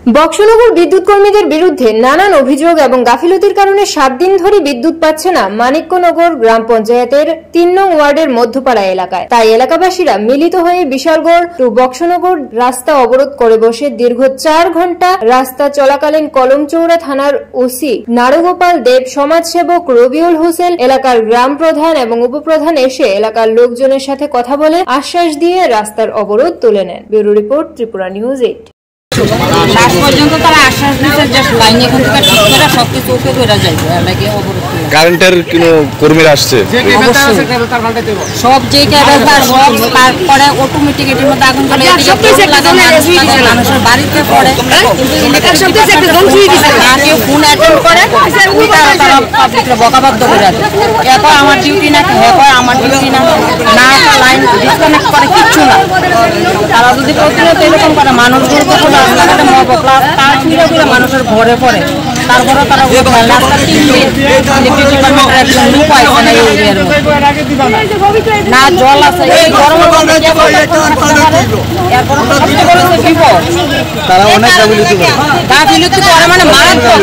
বক্সনগর বিদ্যুৎ কর্মীদের বিরুদ্ধে নানান অভিযোগ এবং গাফিলতির কারণে 7 দিন ধরে বিদ্যুৎ পাচ্ছে না মানিক্যনগর গ্রাম পঞ্চায়েতের 3 নং ওয়ার্ডের মধ্যপাড়া এলাকায়। তাই এলাকাবাসীরা মিলিত হয়ে বিশালগড় টু বক্সনগর রাস্তা অবরোধ করে বসে দীর্ঘ 4 ঘন্টা রাস্তা চলাকালীন কলমচৌড়া থানার ওসি নারগোপাল দেব, সমাজসেবক রবিউল হোসেন, এলাকার গ্রাম প্রধান এবং উপপ্রধান এসে এলাকার লোকজনের সাথে কথা বলে আশ্বাস দিয়ে রাস্তার অবরোধ তুলে নেন। Bureau report, Tripura news 8। Last পর্যন্ত তারা আশ্বাস দিয়েছে যে লাইন এখান থেকে ঠিক করে সবকিছু ওকে করে যাইবে। এলাকায় অবরোধ কারেন্টের কোনো কর্মীরা আসছে, সব যে কেবল সব তারপরে অটোমেটিক এটির মধ্যে আগুন জ্বলে মানুষের বাড়িতে পড়ে, কেউ ফোন অ্যাটেন্ড করে তারা পাবলিকরা বকাবাধ্য করে আছে। এরপর আমার ডিউটি না, এরপর আমার ডিউটি না, না লাইন ডিসকানেক্ট করে কিচ্ছু না। তারা যদি প্রতিনিয়ত এরকম করে মানুষগুলো রাস্তাঘাটে মবকলা তার ফিরে ফিরে মানুষের ঘরে পড়ে, তারপরে তারা রাস্তা ডিপার্টমেন্টের একজন লোক পাইছে না এই এরিয়ার মধ্যে, না জল আছে এই গরমের মধ্যে এরপরে সবচেয়ে বড় বিপদ তারা অনেক গাফিলতি করে মানে মারাত্মক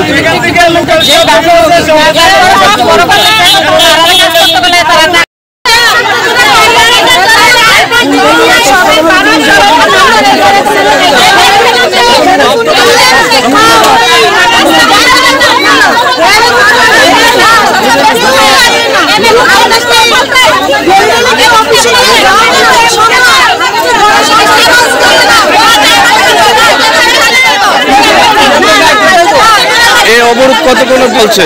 যে অবরোধ কতক্ষণ চলছে?